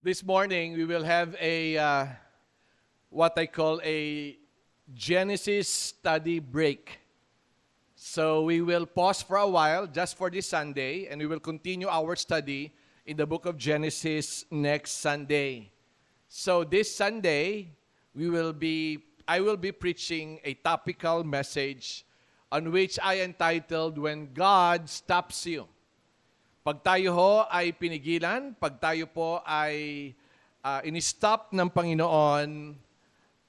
This morning, we will have a what I call a Genesis study break. So we will pause for a while just for this Sunday, and we will continue our study in the book of Genesis next Sunday. So this Sunday, I will be preaching a topical message on which I entitled When God Stops You. Pag tayo ho ay pinigilan, pag tayo po ay in-stop ng Panginoon,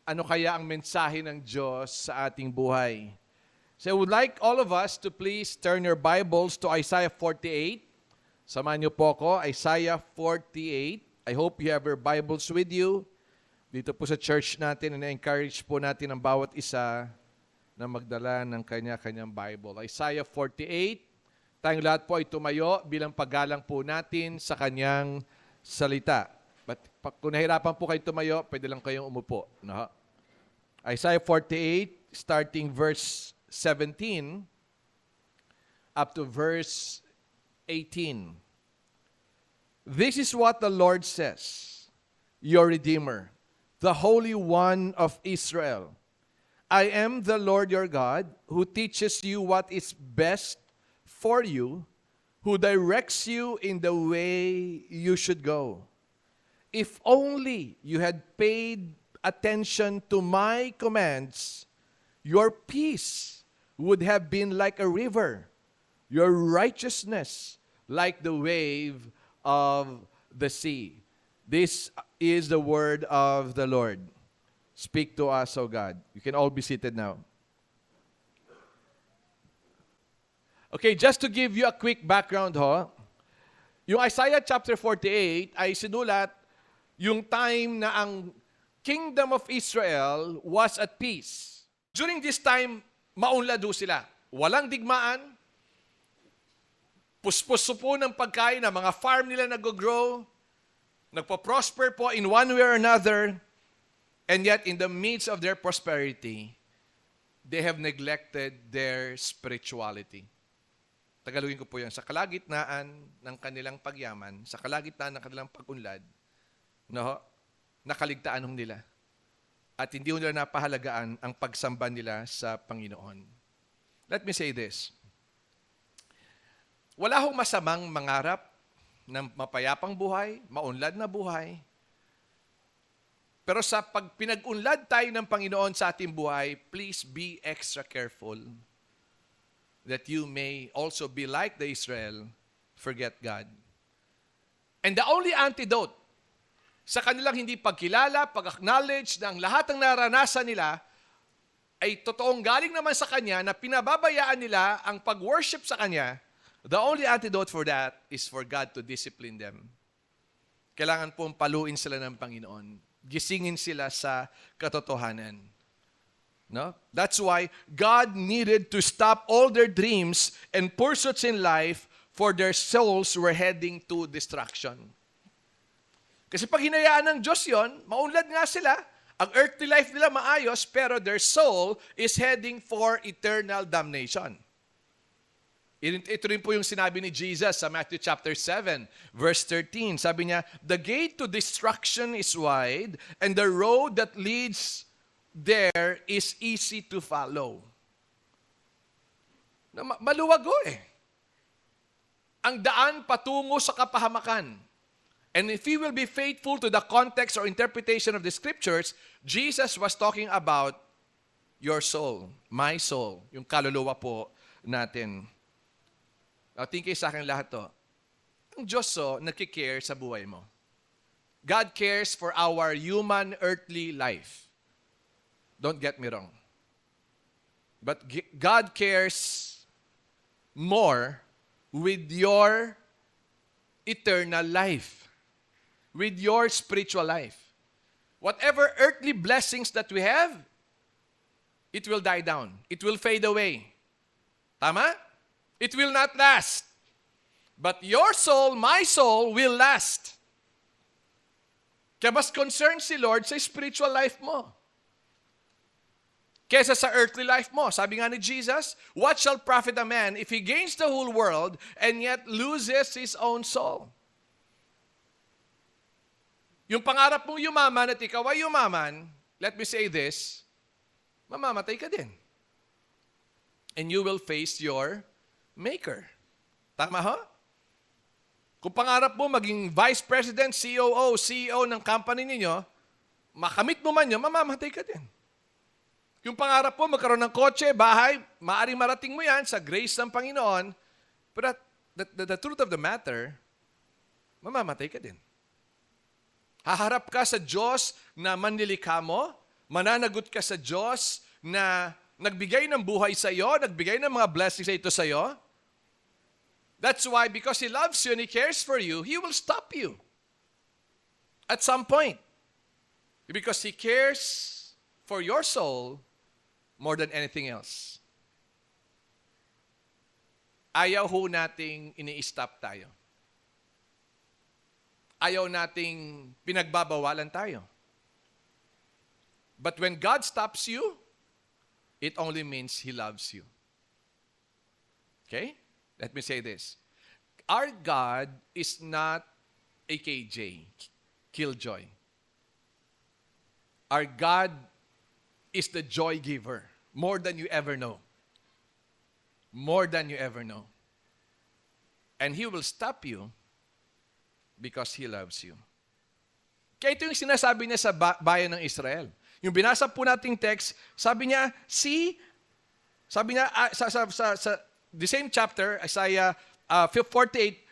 ano kaya ang mensahe ng Diyos sa ating buhay? So I would like all of us to please turn your Bibles to Isaiah 48. Samahan niyo po ako, Isaiah 48. I hope you have your Bibles with you. Dito po sa church natin, na-encourage po natin ang bawat isa na magdala ng kanya-kanyang Bible. Isaiah 48. Tayong lahat po ay tumayo bilang paggalang po natin sa kanyang salita. But kung nahirapan po kayo tumayo, pwede lang kayong umupo. No? Isaiah 48, starting verse 17 up to verse 18. This is what the Lord says, your Redeemer, the Holy One of Israel. I am the Lord your God, who teaches you what is best for you, who directs you in the way you should go. If only you had paid attention to my commands, your peace would have been like a river, your righteousness like the wave of the sea. This is the word of the Lord. Speak to us, O God. You can all be seated now. Okay, just to give you a quick background ho, yung Isaiah chapter 48 ay sinulat yung time na ang kingdom of Israel was at peace. During this time, maunlad ho sila. Walang digmaan, puspuso po ng pagkain, ng mga farm nila nag-grow, nagpo-prosper po in one way or another, and yet in the midst of their prosperity, they have neglected their spirituality. Tagalogin ko po yan, sa kalagitnaan ng kanilang pagyaman, sa kalagitnaan ng kanilang pag-unlad, no, nakaligtaan nila. At hindi nila napahalagaan ang pagsamba nila sa Panginoon. Let me say this. Wala hong masamang mangarap ng mapayapang buhay, maunlad na buhay. Pero sa pag pinag-unlad tayo ng Panginoon sa ating buhay, please be extra careful that you may also be like the Israel, forget God. And the only antidote sa kanilang hindi pagkilala, pag-acknowledge na ang lahat ng naranasan nila ay totoong galing naman sa Kanya, na pinababayaan nila ang pag-worship sa Kanya, the only antidote for that is for God to discipline them. Kailangan pong paluin sila ng Panginoon. Gisingin sila sa katotohanan. No? That's why God needed to stop all their dreams and pursuits in life, for their souls were heading to destruction. Kasi pag hinayaan ng Diyos yon, maunlad nga sila, ang earthly life nila maayos, pero their soul is heading for eternal damnation. Ito rin po yung sinabi ni Jesus sa Matthew chapter 7, verse 13. Sabi niya, the gate to destruction is wide, and the road that leads there is easy to follow. Maluwag ho eh. Ang daan patungo sa kapahamakan. And if we will be faithful to the context or interpretation of the scriptures, Jesus was talking about your soul, my soul, yung kaluluwa po natin. Now, tingin sa akin lahat to. Ang Diyos nagkikare sa buhay mo. God cares for our human earthly life. Don't get me wrong. But God cares more with your eternal life, with your spiritual life. Whatever earthly blessings that we have, it will die down. It will fade away. Tama? It will not last. But your soul, my soul, will last. Kaya mas concerned si Lord sa spiritual life mo kesa sa earthly life mo. Sabi nga ni Jesus, what shall profit a man if he gains the whole world, world, and yet loses his own soul? Yung pangarap mong yumaman at ikaw ay yumaman, let me say this, mamamatay ka din. And you will face your maker. Tama ho? Kung pangarap mo maging vice president, COO, CEO ng company ninyo, makamit mo man yun, mamamatay ka din. Yung pangarap mo magkaroon ng kotse, bahay, maaaring marating mo yan sa grace ng Panginoon, but the truth of the matter, mamamatay ka din. Haharap ka sa Diyos na manlilikha mo, mananagot ka sa Diyos na nagbigay ng buhay sa iyo, nagbigay ng mga blessings sa ito sa iyo. That's why, because He loves you and He cares for you, He will stop you at some point. Because He cares for your soul more than anything else. Ayaw ho nating ini-stop tayo. Ayaw nating pinagbabawalan tayo. But when God stops you, it only means He loves you. Okay? Let me say this. Our God is not a KJ, killjoy. Our God is the joy giver, more than you ever know. More than you ever know. And He will stop you because He loves you. Kaya ito yung sinasabi niya sa bayan ng Israel. Yung binasa po nating text, sabi niya, sabi niya sa the same chapter, Isaiah 48,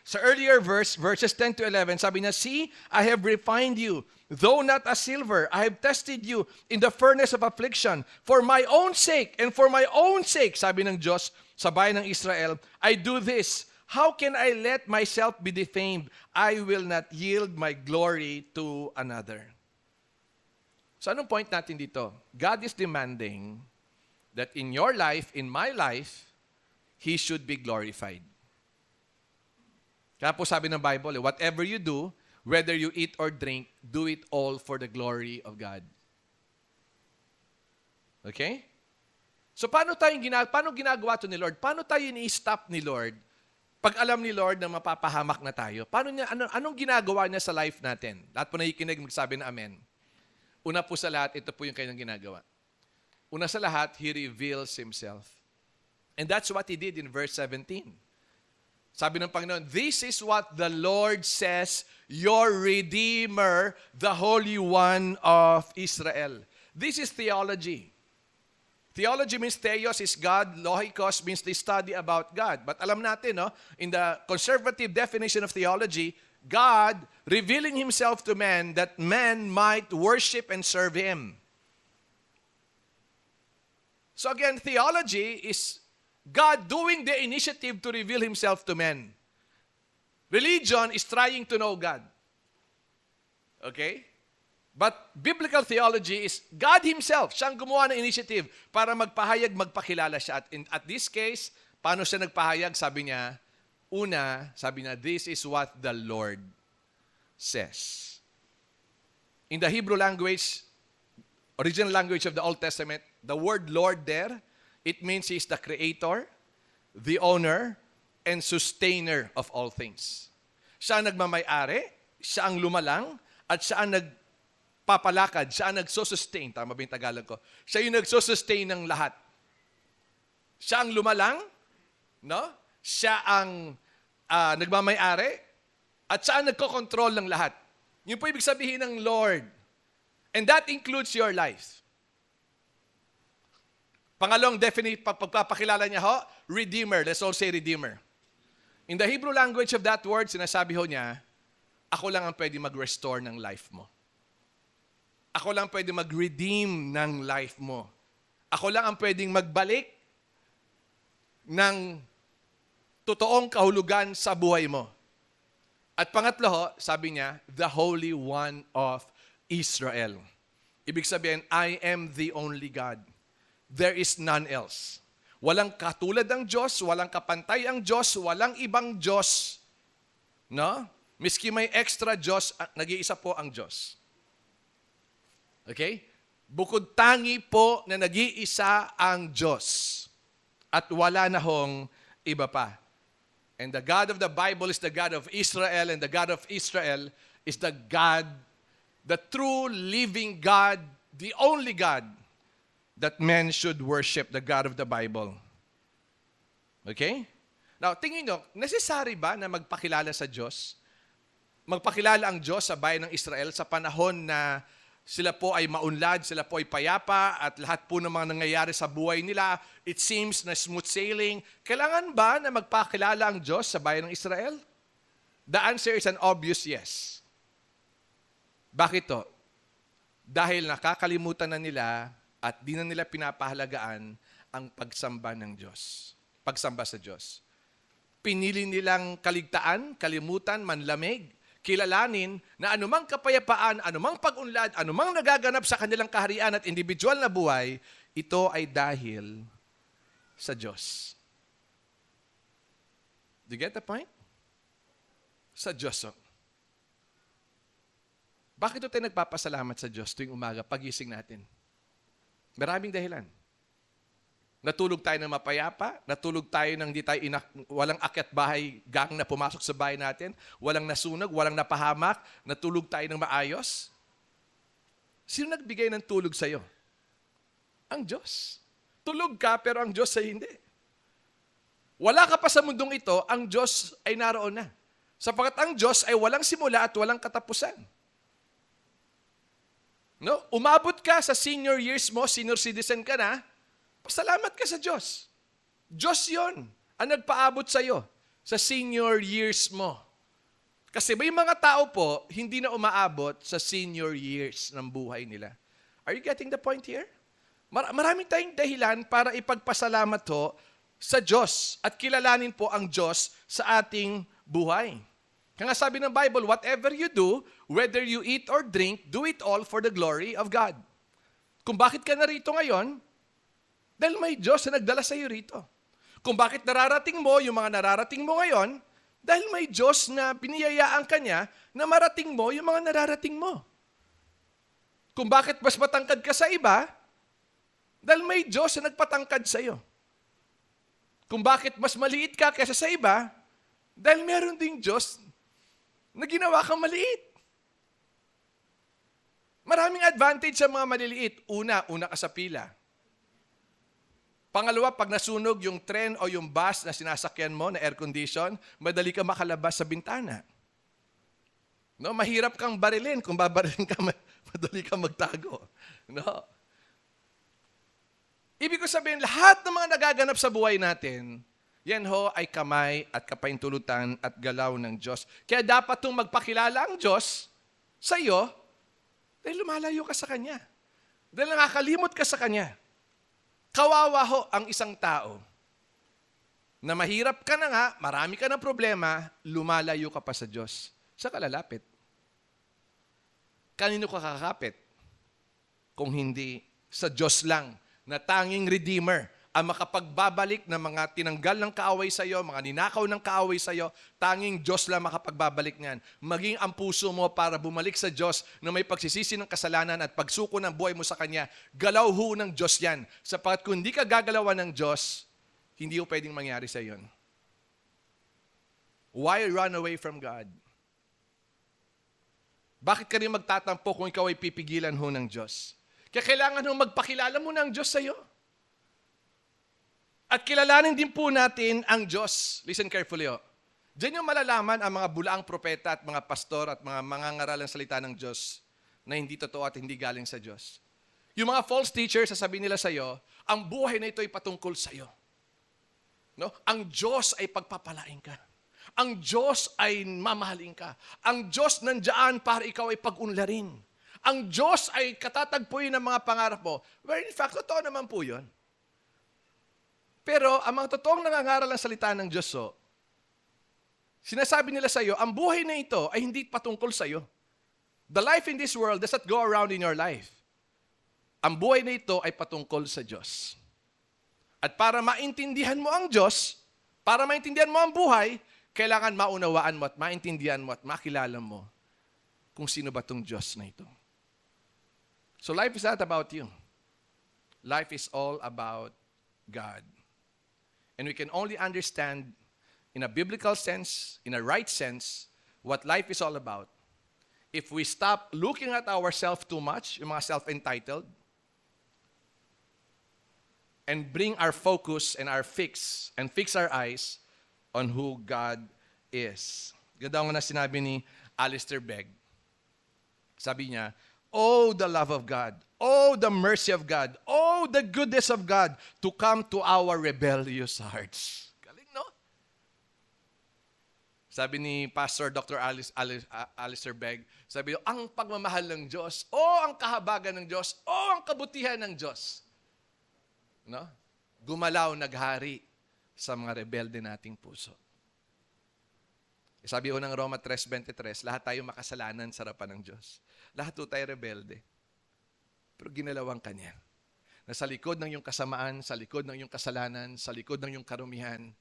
sa earlier verses 10 to 11, sabi niya, see, I have refined you, though not as silver. I have tested you in the furnace of affliction. For my own sake, and for my own sake, sabi ng Diyos sa bayan ng Israel, I do this. How can I let myself be defamed? I will not yield my glory to another. So anong point natin dito? God is demanding that in your life, in my life, He should be glorified. Kaya po sabi ng Bible, whatever you do, whether you eat or drink, do it all for the glory of God. Okay? So paano ginagawa ito ni Lord? Paano tayo ni-stop ni Lord pag alam ni Lord na mapapahamak na tayo? Anong ginagawa niya sa life natin? Lahat po nakikinig magsabi na amen. Una po sa lahat, ito po yung kanyang ginagawa. Una sa lahat, He reveals Himself. And that's what He did in verse 17. Sabi ng Panginoon, this is what the Lord says, your Redeemer, the Holy One of Israel. This is theology. Theology means theos is God, logikos means the study about God. But alam natin, in the conservative definition of theology, God revealing Himself to man that man might worship and serve Him. So again, theology is God doing the initiative to reveal Himself to men. Religion is trying to know God. Okay? But biblical theology is God Himself. Siyang gumawa ng initiative para magpahayag, magpakilala siya. At this case, paano siya nagpahayag? Sabi niya, this is what the Lord says. In the Hebrew language, original language of the Old Testament, the word Lord there, it means He's the creator, the owner, and sustainer of all things. Siya ang nagmamay-ari, siya ang lumalang, at siya ang nagpapalakad, siya ang nagsusustain. Tama ba yung Tagalog ko? Siya yung nagsusustain ng lahat. Siya ang lumalang, no? Siya ang nagmamay-ari, at siya ang nagkokontrol ng lahat. Yun po ibig sabihin ng Lord. And that includes your life. Pangalawang pagpapakilala niya Redeemer. Let's all say Redeemer. In the Hebrew language of that word, sinasabi niya, ako lang ang pwede mag-restore ng life mo. Ako lang pwede mag-redeem ng life mo. Ako lang ang pwedeng magbalik ng totoong kahulugan sa buhay mo. At pangatlo, sabi niya, the Holy One of Israel. Ibig sabihin, I am the only God. There is none else. Walang katulad ang Diyos, walang kapantay ang Diyos, walang ibang Diyos. No? Miski may extra Diyos, nag-iisa po ang Diyos. Okay? Bukod tangi po na nag-iisa ang Diyos. At wala na hong iba pa. And the God of the Bible is the God of Israel, and the God of Israel is the God the true living God, the only God that men should worship, the God of the Bible. Okay? Now, tingin nyo, necessary ba na magpakilala sa Diyos? Magpakilala ang Diyos sa bayan ng Israel sa panahon na sila po ay maunlad, sila po ay payapa, at lahat po ng mga nangyayari sa buhay nila, it seems na smooth sailing. Kailangan ba na magpakilala ang Diyos sa bayan ng Israel? The answer is an obvious yes. Bakit to? Dahil nakakalimutan na nila at di na nila pinapahalagaan ang pagsamba ng Diyos. Pagsamba sa Diyos. Pinili nilang kaligtaan, kalimutan, manlamig, kilalanin na anumang kapayapaan, anumang pag-unlad, anumang nagaganap sa kanilang kaharian at individual na buhay, ito ay dahil sa Diyos. Do you get the point? Sa Diyos. Bakit tayo nagpapasalamat sa Diyos tuwing umaga, pagising natin? Maraming dahilan. Natulog tayo ng mapayapa, natulog tayo ng di tayo walang akyat bahay gang na pumasok sa bahay natin, walang nasunog, walang napahamak, natulog tayo ng maayos. Sino nagbigay ng tulog sa'yo? Ang Diyos. Tulog ka pero ang Diyos ay hindi. Wala ka pa sa mundong ito, ang Diyos ay naroon na. Sapagkat ang Diyos ay walang simula at walang katapusan. No? Umabot ka sa senior years mo, senior citizen ka na, pasalamat ka sa Diyos. Diyos yon ang nagpaabot sa iyo sa senior years mo. Kasi may mga tao po, hindi na umaabot sa senior years ng buhay nila. Are you getting the point here? Maraming tayong dahilan para ipagpasalamat ho sa Diyos at kilalanin po ang Diyos sa ating buhay. Kaya nga sabi ng Bible, whatever you do, whether you eat or drink, do it all for the glory of God. Kung bakit ka narito ngayon, dahil may Diyos na nagdala sa iyo rito. Kung bakit nararating mo yung mga nararating mo ngayon, dahil may Diyos na biniyayaan ka niya na marating mo yung mga nararating mo. Kung bakit mas matangkad ka sa iba, dahil may Diyos na nagpatangkad sa iyo. Kung bakit mas maliit ka kaysa sa iba, dahil meron ding Diyos na ginawa kang maliit. Maraming advantage sa mga maliliit. Una ka sa pila. Pangalawa, pag nasunog yung tren o yung bus na sinasakyan mo na air condition, madali ka makalabas sa bintana. No, mahirap kang barilin. Kung babarilin ka, madali kang magtago. No? Ibig ko sabihin, lahat ng mga nagaganap sa buhay natin, yan ho ay kamay at kapaintulutan at galaw ng Diyos. Kaya dapat itong magpakilala ang Diyos sa iyo dahil lumalayo ka sa Kanya. Dahil nakakalimot ka sa Kanya. Kawawa ho ang isang tao na mahirap ka na nga, marami ka ng problema, lumalayo ka pa sa Diyos. Saan ka lalapit? Kanino ka kakapit? Kung hindi sa Diyos lang na tanging Redeemer, ang makapagbabalik ng mga tinanggal ng kaaway sa iyo, mga ninakaw ng kaaway sa iyo, tanging Diyos lang makapagbabalik niyan. Maging ang puso mo para bumalik sa Diyos na may pagsisisi ng kasalanan at pagsuko ng buhay mo sa Kanya. Galaw ho ng Diyos yan. Sapagat kung hindi ka gagalawan ng Diyos, hindi ho pwedeng mangyari sa iyon. Why run away from God? Bakit ka rin magtatampo kung ikaw ay pipigilan ho ng Diyos? Kaya kailangan ho magpakilala mo ng Diyos sa iyo. At kilalanin din po natin ang Diyos. Listen carefully. Diyan yung malalaman ang mga bulaang propeta at mga pastor at mga mangangaral ng salita ng Diyos na hindi totoo at hindi galing sa Diyos. Yung mga false teachers, sasabihin nila sa iyo, ang buhay na ito ay patungkol sa iyo. No? Ang Diyos ay pagpapalain ka. Ang Diyos ay mamahalin ka. Ang Diyos nandiyan para ikaw ay pag-unlarin. Ang Diyos ay katatagpuin ng mga pangarap mo. Where in fact, totoo naman po yun. Pero ang mga totoong nangangaral ng salita ng Diyos, sinasabi nila sa iyo, ang buhay na ito ay hindi patungkol sa iyo. The life in this world does not go around in your life. Ang buhay na ito ay patungkol sa Diyos. At para maintindihan mo ang Diyos, para maintindihan mo ang buhay, kailangan maunawaan mo at maintindihan mo at makilala mo kung sino ba itong Diyos na ito. So life is not about you. Life is all about God. And we can only understand in a biblical sense, in a right sense, what life is all about if we stop looking at ourselves too much, yung mga self-entitled, and bring our focus and fix our eyes on who God is. Ganda nga na sinabi ni Alistair Begg. Sabi niya, oh, the love of God. Oh, the mercy of God. Oh, the goodness of God to come to our rebellious hearts. Galing, no? Sabi ni Pastor Dr. Alistair Begg, sabi niya, ang pagmamahal ng Diyos, ang kahabagan ng Diyos, ang kabutihan ng Diyos. No? Gumalaw, naghari sa mga rebelde nating puso. Sabi ko ng Roma 3:23, lahat tayo makasalanan sa harapan ng Diyos. Lahat po tayo rebelde. Pero ginalawang Kanya. Na sa likod ng iyong kasamaan, sa likod ng iyong kasalanan, sa likod ng iyong karumihan,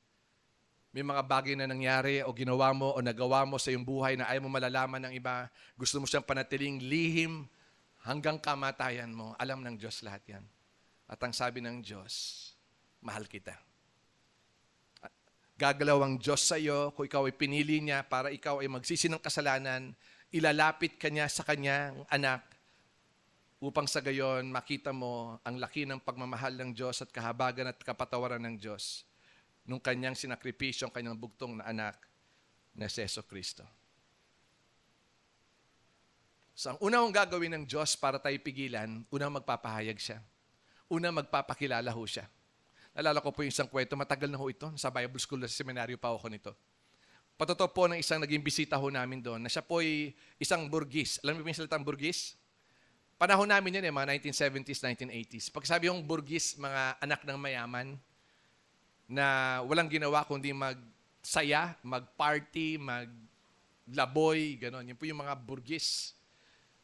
may mga bagay na nangyari o ginawa mo o nagawa mo sa iyong buhay na ayaw mo malalaman ng iba, gusto mo siyang panatiling lihim hanggang kamatayan mo. Alam ng Diyos lahat yan. At ang sabi ng Diyos, mahal kita. Gagalaw ang Diyos sa iyo kung ikaw ay pinili niya para ikaw ay magsisi ng kasalanan, ilalapit ka niya sa kanyang anak upang sa gayon makita mo ang laki ng pagmamahal ng Diyos at kahabagan at kapatawaran ng Diyos nung kanyang sinakripisyo ang kanyang bugtong na anak na si Jesucristo. So ang unang gagawin ng Diyos para tayo pigilan, unang magpapahayag siya. Unang magpapakilala ho siya. Nalala ko po yung isang kwento, matagal na ho ito, sa Bible School, sa seminaryo pa ako nito. Patotoo po ng isang naging bisita ho namin doon, na siya po ay isang burgis. Alam mo yung salitang burgis? Panahon namin yan mga 1970s, 1980s. Pag sabi yung burgis, mga anak ng mayaman, na walang ginawa kundi magsaya, mag-party, maglaboy, gano'n. Yun po yung mga burgis.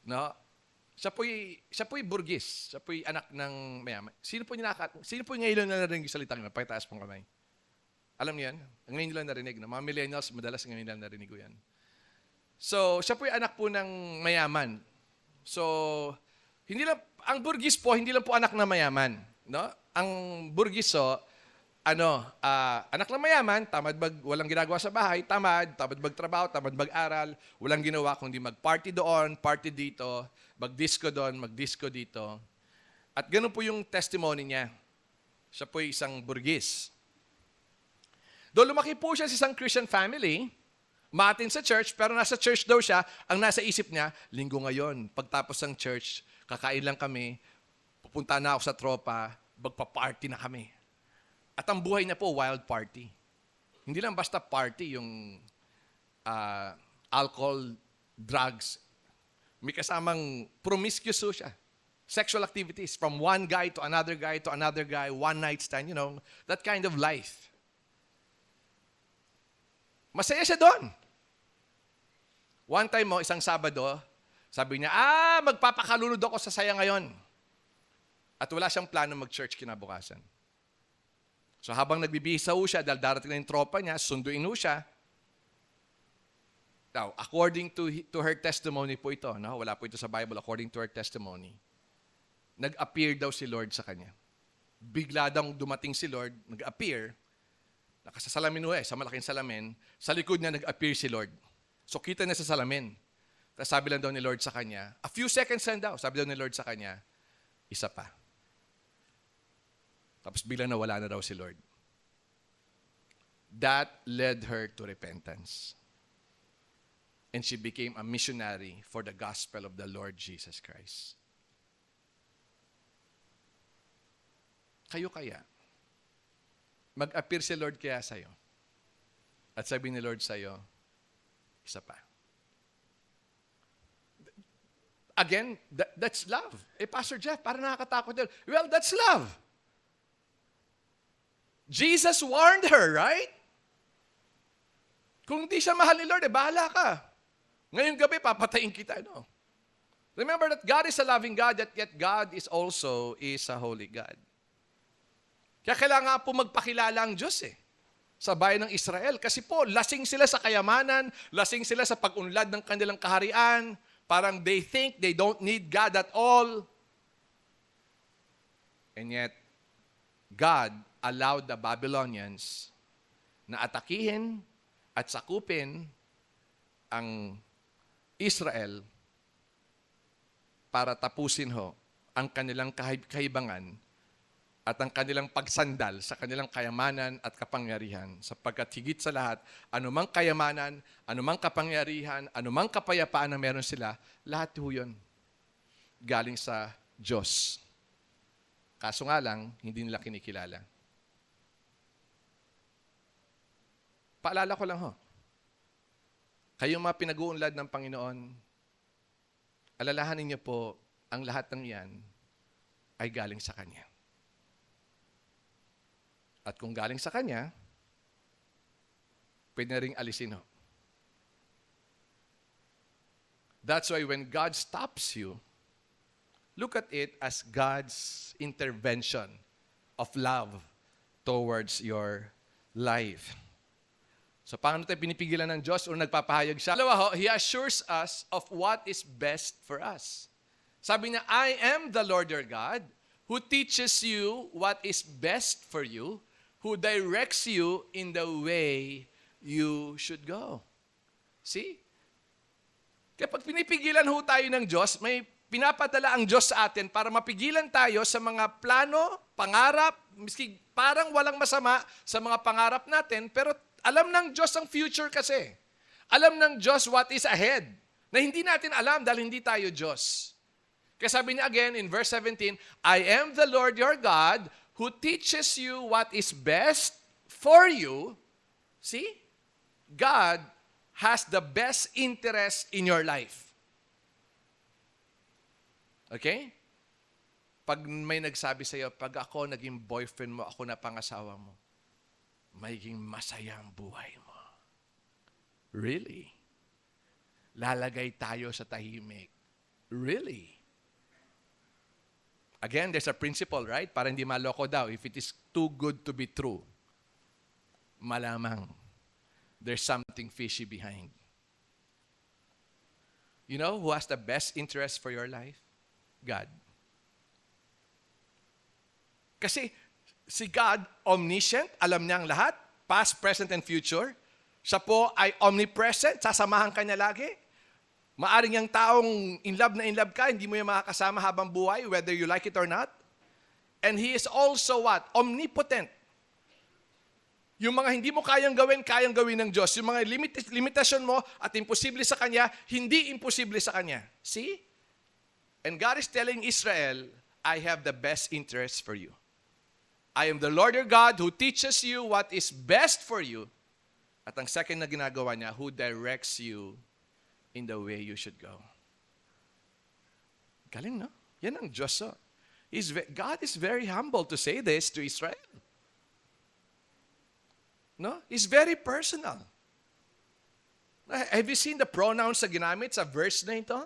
No? Siya po'y burgis. Siya po'y anak ng mayaman. Sino po ngayon na narinig yung salitang yun? Pakitaas pong kamay. Alam niyo yan? Ngayon nyo lang narinig. No? Mga millennials, madalas ngayon lang narinig ko yan. So, siya po'y anak po ng mayaman. So, ang burgis po, hindi lang po anak ng mayaman. No? Ang burgis, anak ng mayaman, walang ginagawa sa bahay, tamad magtrabaho, tamad mag-aral, walang ginawa kundi mag-party doon, party dito, mag-disco doon, mag-disco dito. At ganun po yung testimony niya. Siya po isang burgis. Doon lumaki po siya sa isang Christian family, maatin sa church, pero nasa church daw siya, ang nasa isip niya, linggo ngayon, pagtapos ng church, kakain lang kami, pupunta na ako sa tropa, magpa-party na kami. At ang buhay niya po, wild party. Hindi lang basta party, yung alcohol, drugs. May kasamang promiscuous siya. Sexual activities from one guy to another guy to another guy, one night stand, that kind of life. Masaya siya doon. One time isang Sabado, sabi niya, magpapakalunod ako sa saya ngayon. At wala siyang plano mag-church kinabukasan. So habang nagbibihis siya, dahil darating na yung tropa niya, sunduin siya. Now, according to her testimony po ito, wala po ito sa Bible, according to her testimony, nag-appear daw si Lord sa kanya. Bigla daw dumating si Lord, nag-appear, nakasasalamin sa malaking salamin, sa likod niya nag-appear si Lord. So kita niya sa salamin. Tapos sabi lang daw ni Lord sa kanya, a few seconds lang daw, sabi daw ni Lord sa kanya, isa pa. Tapos biglang nawala na daw si Lord. That led her to repentance. And she became a missionary for the gospel of the Lord Jesus Christ. Kayo kaya, mag-appear si Lord kaya sa'yo. At sabi ni Lord sa'yo, isa pa. Again, that's love. Pastor Jeff, parang nakakatakot din. Well, that's love. Jesus warned her, right? Kung hindi siya mahal ni Lord, bahala ka. Ngayong gabi, papatayin kita, no? Remember that God is a loving God, yet God is also a holy God. Kaya kailangan po magpakilala ang Diyos sa bayan ng Israel. Kasi po, lasing sila sa kayamanan, lasing sila sa pag-unlad ng kanilang kaharian. Parang they think they don't need God at all. And yet, God allowed the Babylonians na atakihin at sakupin ang Israel para tapusin ang kanilang kahibangan at ang kanilang pagsandal sa kanilang kayamanan at kapangyarihan. Sapagkat higit sa lahat, anumang kayamanan, anumang kapangyarihan, anumang kapayapaan na meron sila, lahat yun galing sa Diyos. Kaso nga lang, hindi nila kinikilala. Paalala ko lang kayong mga pinag-uunlad ng Panginoon, alalahanin niyo po, ang lahat ng yan ay galing sa Kanya. At kung galing sa Kanya, pwede na rin alisin That's why when God stops you, look at it as God's intervention of love towards your life. So, paano tayo pinipigilan ng Diyos o nagpapahayag siya? Dalawa He assures us of what is best for us. Sabi niya, I am the Lord your God who teaches you what is best for you, who directs you in the way you should go. See? Kapag pinipigilan tayo ng Diyos, may pinapadala ang Diyos sa atin para mapigilan tayo sa mga plano, pangarap, miski parang walang masama sa mga pangarap natin, pero alam ng Diyos ang future kasi. Alam ng Diyos what is ahead. Na hindi natin alam dahil hindi tayo Diyos. Kaya sabi niya again in verse 17, I am the Lord your God who teaches you what is best for you. See? God has the best interest in your life. Okay? Pag may nagsabi sa iyo, pag ako naging boyfriend mo, ako na pangasawa mo, magiging masaya ang buhay mo. Really? Lalagay tayo sa tahimik. Really? Again, there's a principle, right? Para hindi maloko daw. If it is too good to be true, malamang there's something fishy behind. You know who has the best interest for your life? God. Kasi si God, omniscient, alam niya ang lahat, past, present, and future. Siya po ay omnipresent, sasamahan ka niya lagi. Maaring yung taong in love ka, hindi mo yung makakasama habang buhay, whether you like it or not. And He is also what? Omnipotent. Yung mga hindi mo kayang gawin ng Diyos. Yung mga limitasyon mo at imposible sa Kanya, hindi imposible sa Kanya. See? And God is telling Israel, I have the best interest for you. I am the Lord your God who teaches you what is best for you. At ang second na ginagawa niya, who directs you in the way you should go. Galing, no? Yan ang Diyos. God is very humble to say this to Israel. No? It's very personal. Have you seen the pronouns na ginamit sa verse na ito?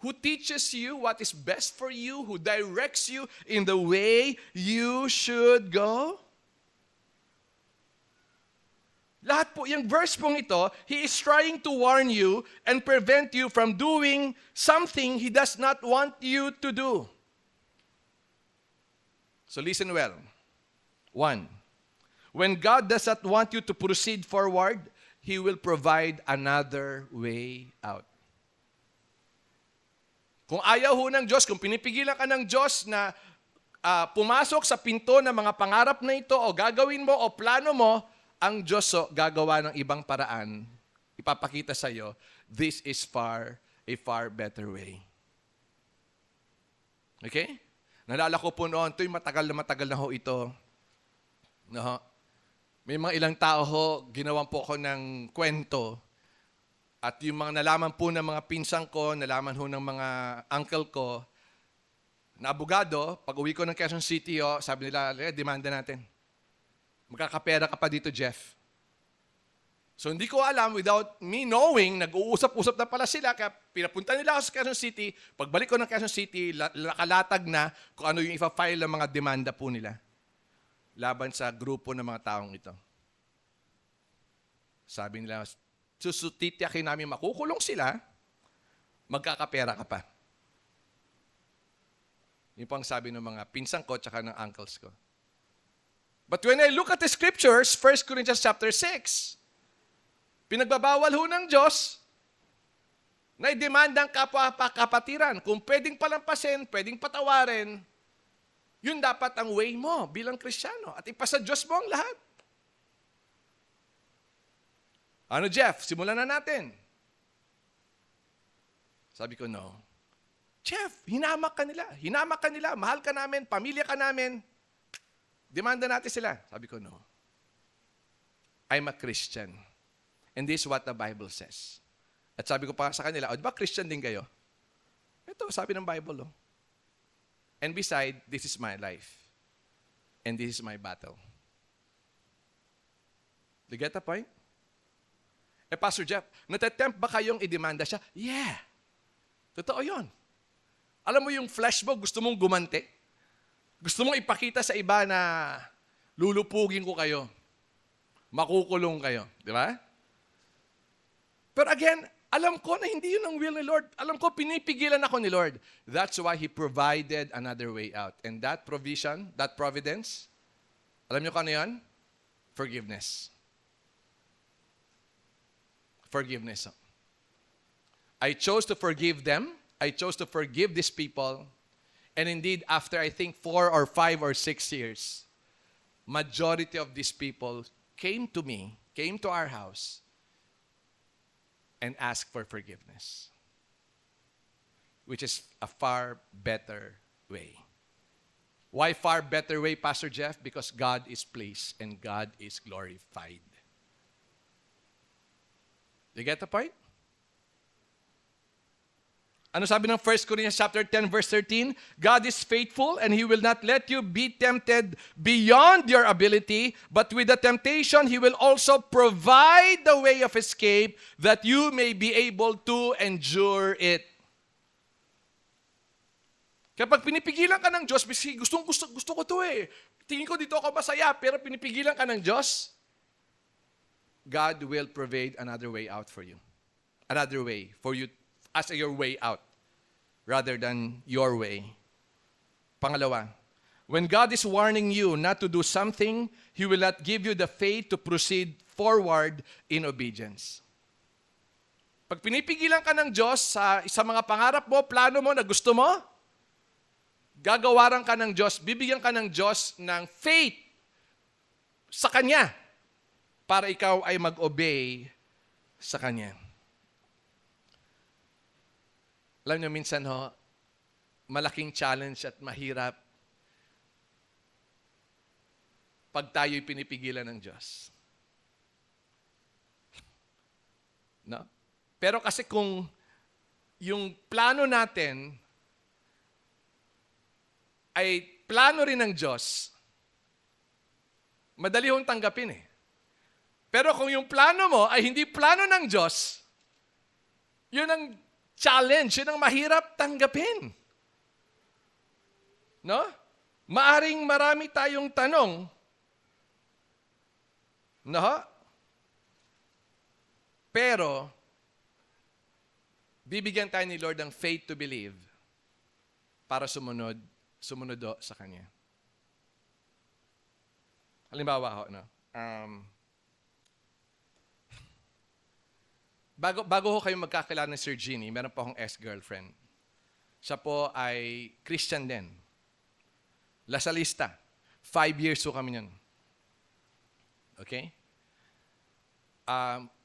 Who teaches you what is best for you, who directs you in the way you should go. Lahat po, yung verse pong ito, He is trying to warn you and prevent you from doing something He does not want you to do. So listen well. 1, when God does not want you to proceed forward, He will provide another way out. Kung ayaw ng Diyos, kung pinipigilan ka ng Diyos na pumasok sa pinto ng mga pangarap na ito o gagawin mo o plano mo, ang Diyos gagawa ng ibang paraan. Ipapakita sa iyo, this is a far better way. Okay? Nalala ko po noon, ito'y matagal na ho ito. No? May mga ilang tao ginawan po ko ng kwento. At yung mga nalaman po ng mga pinsan ko, nalaman ho ng mga uncle ko, na abogado, pag uwi ko ng Quezon City, sabi nila, demanda natin. Magkakapera ka pa dito, Jeff. So hindi ko alam, without me knowing, nag-uusap-usap na pala sila, kaya pinapunta nila ako sa Quezon City, pagbalik ko ng Quezon City, nakalatag na kung ano yung ipa-file ng mga demanda po nila laban sa grupo ng mga taong ito. Sabi nila, susutitiyakin namin makukulong sila, magkakapera ka pa. Yun po ang sabi ng mga pinsan ko tsaka ng uncles ko. But when I look at the scriptures, 1 Corinthians chapter 6, pinagbabawal ho ng Diyos na i-demand ang kapatiran. Kung pwedeng palampasin, pwedeng patawarin, yun dapat ang way mo bilang Kristiyano. At ipasa Diyos mo ang lahat. Ano, Jeff? Simulan na natin. Sabi ko, no. Jeff, hinamak ka nila. Hinamak ka nila. Mahal ka namin. Pamilya ka namin. Demanda natin sila. Sabi ko, no. I'm a Christian. And this is what the Bible says. At sabi ko pa sa kanila, di ba Christian din kayo? Ito, sabi ng Bible, oh. And beside, this is my life. And this is my battle. Do you get the point? Pastor Jeff, natatempt ba kayong i-demanda siya? Yeah. Totoo yun. Alam mo yung flesh mo, gusto mong gumante? Gusto mong ipakita sa iba na lulupugin ko kayo. Makukulong kayo. Di ba? Pero again, alam ko na hindi yun ang will ni Lord. Alam ko, pinipigilan ako ni Lord. That's why He provided another way out. And that provision, that providence, alam niyo kung ano yan? Forgiveness. Forgiveness. I chose to forgive them. I chose to forgive these people. And indeed, after I think 4 or 5 or 6 years, majority of these people came to me, came to our house, and asked for forgiveness. Which is a far better way. Why far better way, Pastor Jeff? Because God is pleased and God is glorified. Do you get the point? Ano sabi ng 1 Corinthians chapter 10 verse 13? God is faithful and He will not let you be tempted beyond your ability, but with the temptation He will also provide the way of escape that you may be able to endure it. Kapag pinipigilan ka ng Diyos, gusto ko to eh. Tingin ko dito ako masaya, pero pinipigilan ka ng Diyos, God will provide another way out for you. Another way for you as your way out rather than your way. Pangalawa, when God is warning you not to do something, He will not give you the faith to proceed forward in obedience. Pag pinipigilan ka ng Diyos sa mga pangarap mo, plano mo na gusto mo, gagawaran ka ng Diyos, bibigyan ka ng Diyos ng faith sa Kanya para ikaw ay mag-obey sa Kanya. Alam niyo, minsan malaking challenge at mahirap pag tayo'y pinipigilan ng Diyos. No? Pero kasi kung yung plano natin ay plano rin ng Diyos, madali hong tanggapin eh. Pero kung yung plano mo ay hindi plano ng Diyos, yun ang challenge, yun ang mahirap tanggapin. No? Maaring marami tayong tanong. No? Pero, bibigyan tayo ni Lord ng faith to believe para sumunod sa Kanya. Halimbawa, no? Bago ho kayo magkakilala ni Sir Jeannie, meron po akong ex-girlfriend. Siya po ay Christian din. Lasalista. 5 years ho kami nun. Okay?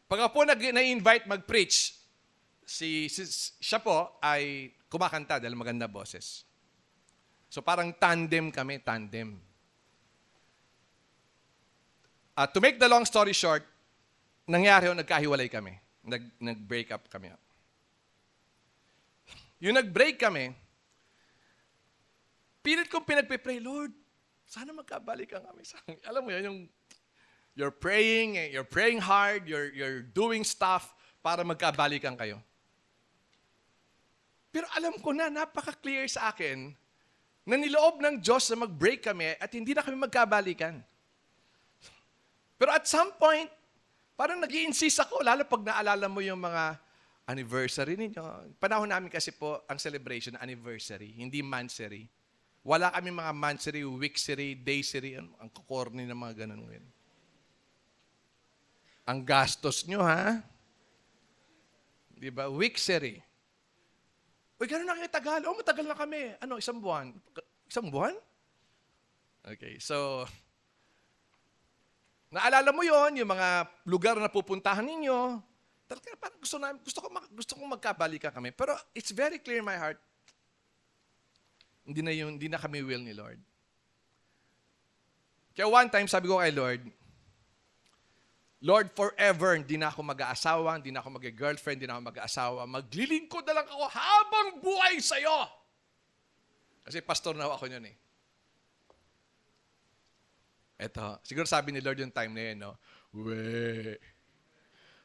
Pag po na-invite mag-preach, siya po ay kumakanta dahil maganda boses. So parang tandem kami, tandem. To make the long story short, nangyari ho, nagkahiwalay kami. Nag-break up kami. Yung nag-break kami, pilit kong pinagpe-pray, Lord, sana magkabalikan kami. Alam mo yun, you're praying hard, you're doing stuff para magkabalikan kayo. Pero alam ko na, napaka-clear sa akin, na niloob ng Diyos na mag-break kami at hindi na kami magkabalikan. Pero at some point, parang nag-i-insist ako, lalo pag naalala mo yung mga anniversary ninyo. Panahon namin kasi po, ang celebration, anniversary, hindi monthsary. Wala kami mga monthsary, weeksary, daysary, ang kukorni ng mga ganun ngayon. Ang gastos nyo, ha? Di ba? Wixery. Uy, gano'n na kayo tagal? Oh, matagal na kami. Ano, isang buwan? Isang buwan? Okay, so, naalala mo yon yung mga lugar na pupuntahan ninyo. Talaga, parang gusto kong magkabalikan kami. Pero it's very clear in my heart, hindi na kami will ni Lord. Kaya one time, sabi ko kay Lord, Lord, forever, hindi na ako mag-aasawa, hindi na ako mag-girlfriend, hindi na ako mag-aasawa. Maglilingkod na lang ako habang buhay sa'yo. Kasi pastor na ako yun eh. Eto, siguro sabi ni Lord yung time na yun, no?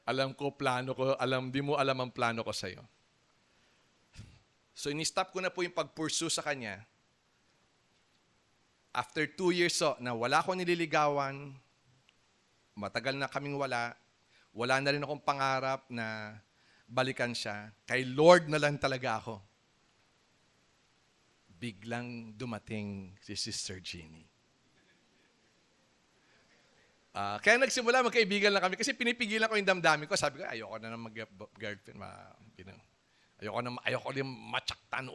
Alam ko, plano ko, di mo alam ang plano ko sa'yo. So, ini-stop ko na po yung pag-pursue sa Kanya. After 2 years na wala akong nililigawan, matagal na kaming wala na rin akong pangarap na balikan siya. Kay Lord na lang talaga ako. Biglang dumating si Sister Jeannie. Kaya nagsimula, magkaibigan lang kami kasi pinipigilan ko yung damdamin ko. Sabi ko, ayoko na mag-girlfriend. Ayoko din matsaktan.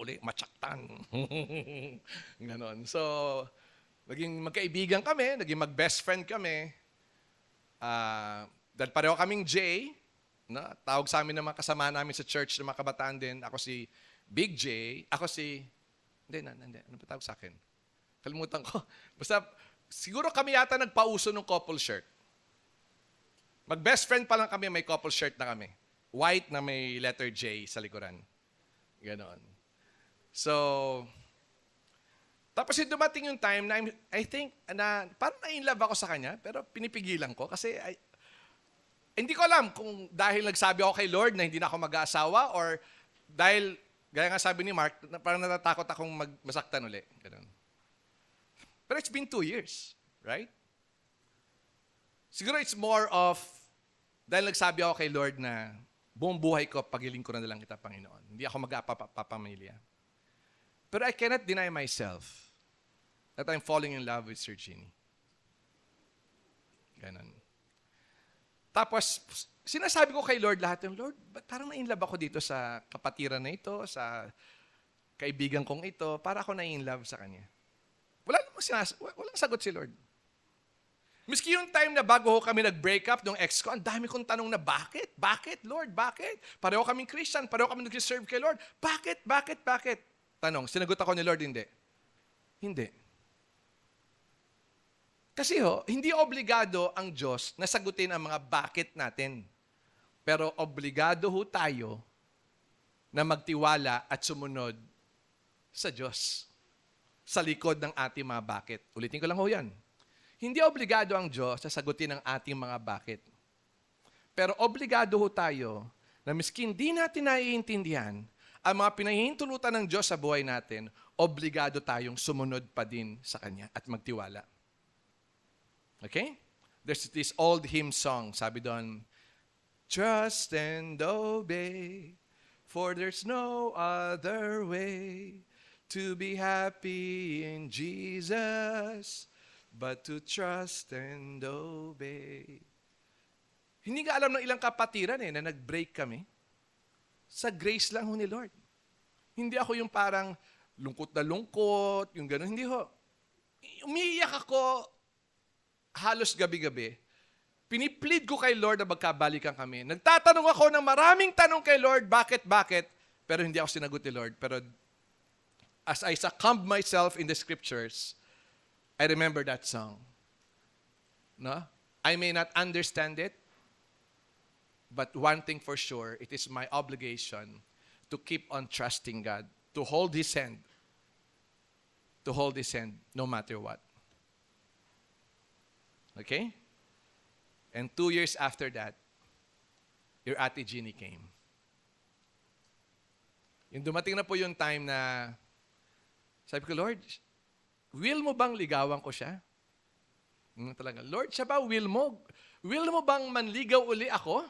Ganon. So, naging magkaibigan kami, naging mag-best friend kami. Dahil pareho kaming J, no? Tawag sa amin ng mga kasama namin sa church ng mga kabataan din. Ako si Big J, ako si... Hindi. Ano ba tawag sa akin? Kalimutan ko. Basta, siguro kami yata nagpauso ng couple shirt. Mag-best friend pa lang kami, may couple shirt na kami. White na may letter J sa likuran. Ganon. So, tapos yung dumating yung time na I think na parang na-inlove ako sa kanya, pero pinipigilan ko kasi hindi ko alam kung dahil nagsabi ako kay Lord na hindi na ako mag-aasawa or dahil, gaya nga sabi ni Mark, parang natatakot akong masaktan uli. Ganun. Pero it's been 2 years, right? Siguro it's more of, dahil nagsabi ako kay Lord na buong buhay ko, pagiling ko na lang kita, Panginoon. Hindi ako mag-apapamilya. Pero I cannot deny myself that I'm falling in love with Sir Jeannie. Ganon. Tapos, sinasabi ko kay Lord lahat yung, Lord, ba't parang na-inlove ako dito sa kapatiran na ito, sa kaibigan kong ito, para ako na-inlove sa kanya. Walang sagot si Lord. Miski yung time na bago kami nag-break up ng ex ko, ang dami kong tanong na, bakit? Bakit, Lord? Bakit? Pareho kaming Christian, pareho kami nag-serve kay Lord. Bakit? Tanong, sinagot ako ni Lord, hindi. Hindi. Kasi hindi obligado ang Diyos na sagutin ang mga bakit natin. Pero obligado tayo na magtiwala at sumunod sa Diyos. Sa likod ng ating mga bakit. Ulitin ko lang yan. Hindi obligado ang Diyos na sagutin ang ating mga bakit. Pero obligado tayo na miskin di natin naiintindihan ang mga pinahihintulutan ng Diyos sa buhay natin, obligado tayong sumunod pa din sa Kanya at magtiwala. Okay? There's this old hymn song, sabi doon, trust and obey, for there's no other way to be happy in Jesus, but to trust and obey. Hindi nga alam ng ilang kapatiran na nag-break kami. Sa grace lang ni Lord. Hindi ako yung parang lungkot na lungkot, yung gano'n. Hindi ho. Umiiyak ako halos gabi-gabi. Piniplead ko kay Lord na magkabalikan kami. Nagtatanong ako ng maraming tanong kay Lord, bakit? Pero hindi ako sinagot ni Lord. Pero as I succumbed myself in the scriptures, I remember that song. No? I may not understand it, but one thing for sure, it is my obligation to keep on trusting God, to hold His hand no matter what. Okay? And 2 years after that, your Ate Jeannie came. Yung dumating na po yung time na, sabi ko, Lord, will mo bang ligawan ko siya? Talaga, Lord, siya ba will mo? Will mo bang manligaw uli ako?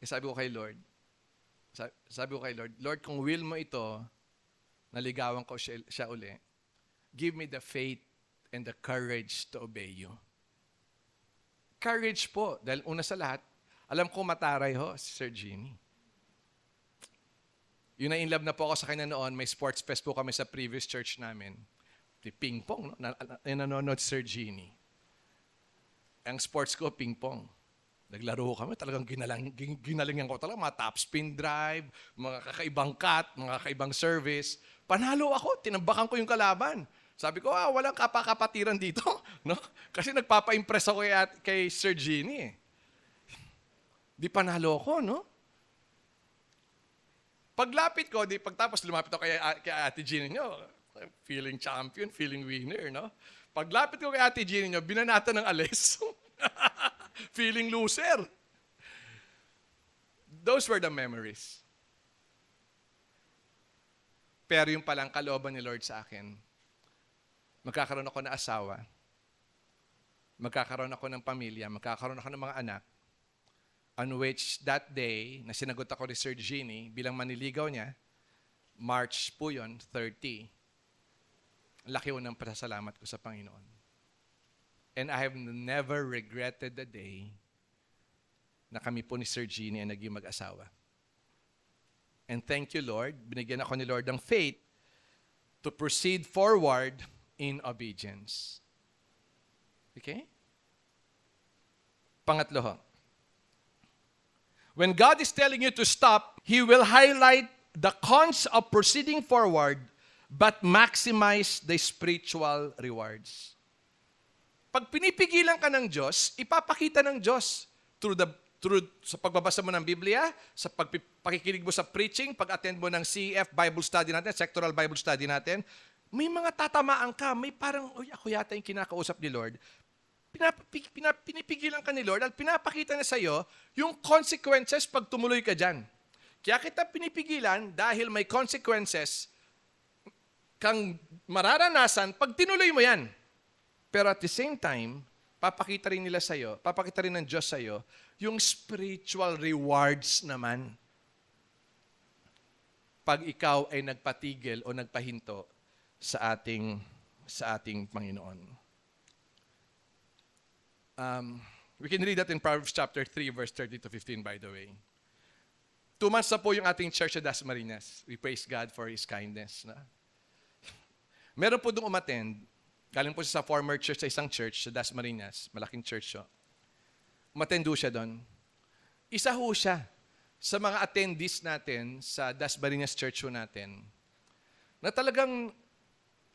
Sabi ko kay Lord, Lord, kung will mo ito, naligawan ko siya uli, give me the faith and the courage to obey you. Courage po, dahil una sa lahat, Alam ko mataray ho, si Sir Jimmy. Yun na in love na po ako sa kanya noon. May sports fest po kami sa previous church namin. Ping pong, no? Nanonood si Sir Jimmy. Ang sports ko, ping pong. Naglaro kami, talagang ginalingan ko talaga. Mga top spin drive, mga kakaibang cut, mga kakaibang service. Panalo ako, tinambakan ko yung kalaban. Sabi ko, walang kapakapatiran dito. No? Kasi nagpapa-impress ako kay Sir Genie. Di panalo ako, no? Paglapit ko, pagtapos lumapit ako kay Ate Genie nyo, feeling champion, feeling winner, no? Paglapit ko kay Ate Genie nyo, binanata ng alis. Feeling loser. Those were the memories. Pero yung palang kalooban ni Lord sa akin, magkakaroon ako ng asawa, magkakaroon ako ng pamilya, magkakaroon ako ng mga anak, on which that day, na sinagot ako ni Sir Genie, bilang maniligaw niya, March po yun, 30, laki ko ng pasasalamat ko sa Panginoon. And I have never regretted the day na kami po ni Sir Genie ay naging mag-asawa. And thank you, Lord. Binigyan ako ni Lord ng faith to proceed forward in obedience. Okay? Pangatlo ho. When God is telling you to stop, He will highlight the cons of proceeding forward but maximize the spiritual rewards. Pag pinipigilan ka ng Diyos, ipapakita ng Diyos through sa pagbabasa mo ng Biblia, sa pakikinig mo sa preaching, pag-attend mo ng CEF Bible study natin, sectoral Bible study natin, may mga tatamaan ka, may parang, ako yata yung kinakausap ni Lord. Pinipigilan ka ni Lord at pinapakita na sa iyo yung consequences pag tumuloy ka dyan. Kaya kita pinipigilan dahil may consequences kang mararanasan pag tinuloy mo yan. Pero at the same time, papakita rin nila sa iyo, papakita rin ng Diyos sa iyo yung spiritual rewards naman pag ikaw ay nagpatigil o nagpahinto sa ating Panginoon. We can read that in Proverbs chapter 3, verse 30 to 15, by the way. 2 months na po yung ating church sa Dasmariñas. We praise God for His kindness. Na? Meron po doon umattend. Galing po siya sa former church, sa isang church, sa Dasmariñas. Malaking church siya. Umattend siya doon. Isa ho siya sa mga attendees natin sa Dasmariñas church ho natin na talagang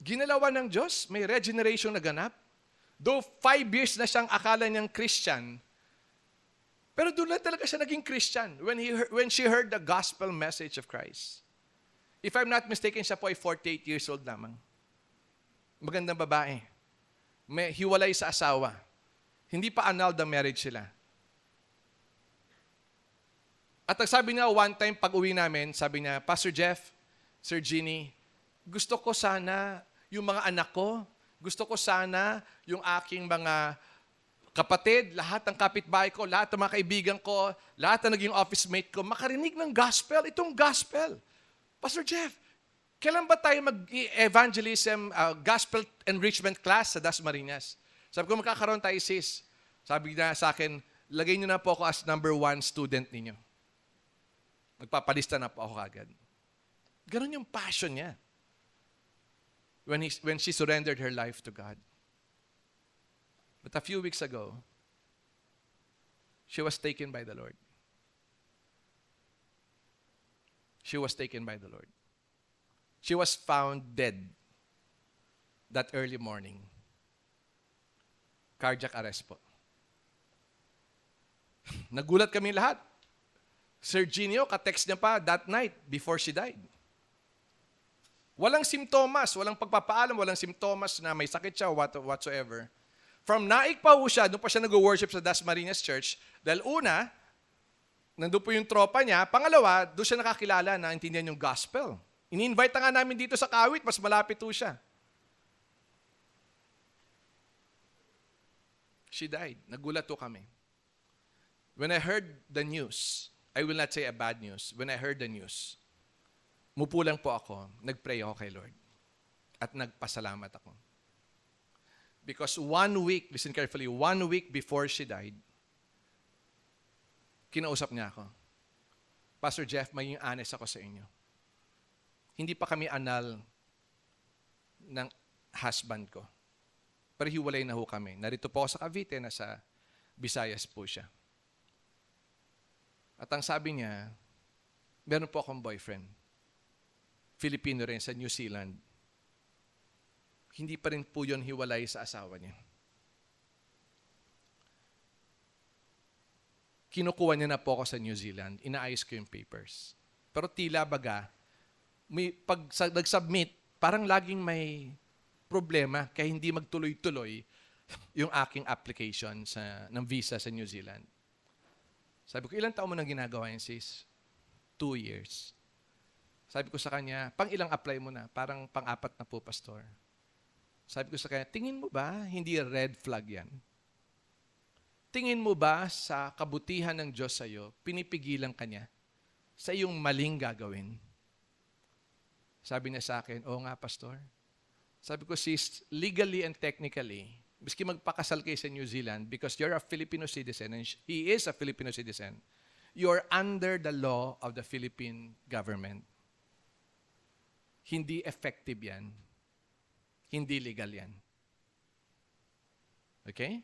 ginalawan ng Diyos. May regeneration na ganap. Though 5 years na siyang akala niyang Christian, pero doon lang talaga siya naging Christian when she heard the gospel message of Christ. If I'm not mistaken, siya po ay 48 years old lamang. Magandang babae. May hiwalay sa asawa. Hindi pa annulled ang marriage sila. At ang sabi niya, one time pag uwi namin, sabi niya, Pastor Jeff, Sir Genie, gusto ko sana yung mga anak ko, gusto ko sana yung aking mga kapatid, lahat ng kapitbahay ko, lahat ng mga kaibigan ko, lahat ng naging office mate ko, makarinig ng gospel, itong gospel. Pastor Jeff, kailan ba tayo mag-evangelism, gospel enrichment class sa Dasmariñas? Sabi ko, magkakaroon tayo, sis. Sabi niya sa akin, lagay niyo na po ako as number 1 student ninyo. Magpapalista na po ako agad. Ganon yung passion niya. When she surrendered her life to God. But a few weeks ago, she was taken by the Lord. She was taken by the Lord. She was found dead that early morning. Cardiac arrest po. Nagulat kami lahat. Sir Genio, ka-text niya pa that night before she died. Walang simptomas, walang pagpapaalam, walang simptomas na may sakit siya, whatsoever. From naik pa ho siya, doon pa siya nag-worship sa Dasmariñas Church. Dahil una, nandun po yung tropa niya. Pangalawa, doon siya nakakilala na intindihan yung gospel. Ini-invite nga namin dito sa Kawit, mas malapit po siya. She died. Nagulat po kami. When I heard the news, I will not say a bad news. When I heard the news, mupo lang po ako, nag-pray ako kay Lord. At nagpasalamat ako. Because 1 week, listen carefully, 1 week before she died, kinausap niya ako. Pastor Jeff, maging honest ako sa inyo. Hindi pa kami anal ng husband ko. Pero hiwalay na ho kami. Narito po ako sa Cavite, nasa Visayas po siya. At ang sabi niya, meron po akong boyfriend. Filipino rin sa New Zealand. Hindi pa rin po yun hiwalay sa asawa niya. Kinukuha niya na po ako sa New Zealand. Inaayos ko yung papers. Pero tila baga, pag nag-submit, parang laging may problema kaya hindi magtuloy-tuloy yung aking application ng visa sa New Zealand. Sabi ko, ilang taon mo nang ginagawa yan, sis? 2 years. Sabi ko sa kanya, pang ilang apply mo na? Parang pang-4 na po, pastor. Sabi ko sa kanya, tingin mo ba hindi red flag yan? Tingin mo ba sa kabutihan ng Diyos sa'yo, pinipigilan ka niya sa iyong maling gagawin? Sabi niya sa akin, oo nga, pastor. Sabi ko, sis, legally and technically, miski magpakasal kayo sa New Zealand because you're a Filipino citizen and he is a Filipino citizen, you're under the law of the Philippine government. Hindi effective yan. Hindi legal yan. Okay?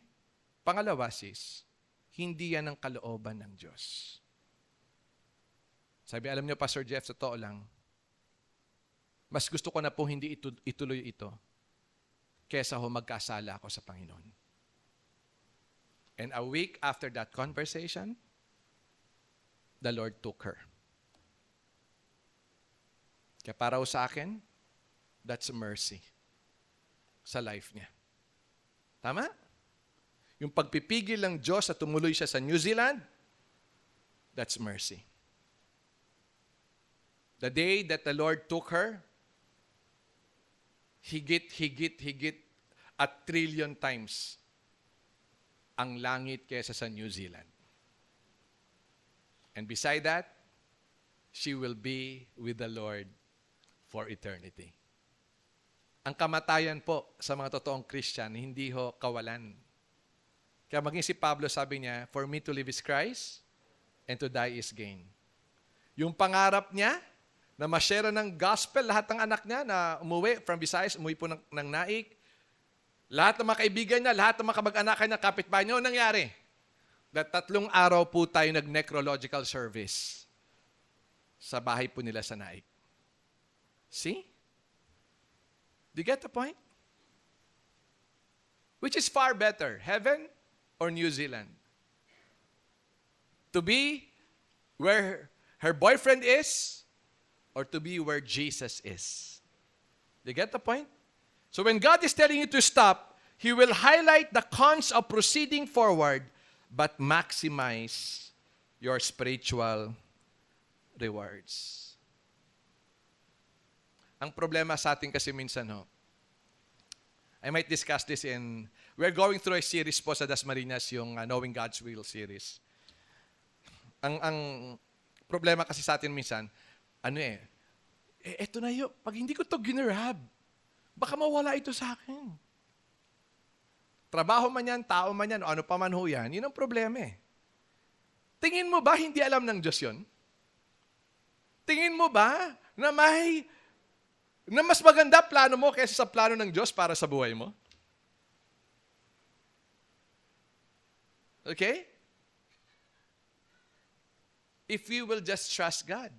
Pangalawa, sis, hindi yan ang kalooban ng Diyos. Sabi, alam niyo, Pastor Jeff, sa totoo lang, mas gusto ko na po hindi ituloy ito kesa ho magkasala ako sa Panginoon. And a week after that conversation, the Lord took her. Kaya para ho sa akin, that's mercy sa life niya. Tama? Yung pagpipigil ng Diyos na tumuloy siya sa New Zealand, that's mercy. The day that the Lord took her, higit 1 trillion times ang langit kesa sa New Zealand. And beside that, she will be with the Lord for eternity. Ang kamatayan po sa mga totoong Christian, hindi ho kawalan. Kaya maging si Pablo sabi niya, for me to live is Christ and to die is gain. Yung pangarap niya, na ma-share ng gospel, lahat ng anak niya na umuwi from Visayas, umuwi po ng Naik, lahat ng mga kaibigan niya, lahat ng mga kamag-anakan niya, kapitbahay niya, nangyari? That 3 araw po tayo nag-necrological service sa bahay po nila sa Naik. See? Do you get the point? Which is far better, heaven or New Zealand? To be where her boyfriend is, or to be where Jesus is. Do you get the point? So when God is telling you to stop, He will highlight the cons of proceeding forward, but maximize your spiritual rewards. Ang problema sa atin kasi minsan, I might discuss this we're going through a series po sa Dasmariñas, yung Knowing God's Will series. Ang problema kasi sa atin minsan, eto na yun. Pag hindi ko to ginrab, baka mawala ito sa akin. Trabaho man yan, tao man yan, o ano pa man ho yan, yun ang problema eh. Tingin mo ba hindi alam ng Diyos yun? Tingin mo ba na mas maganda plano mo kaysa sa plano ng Diyos para sa buhay mo? Okay? If we will just trust God.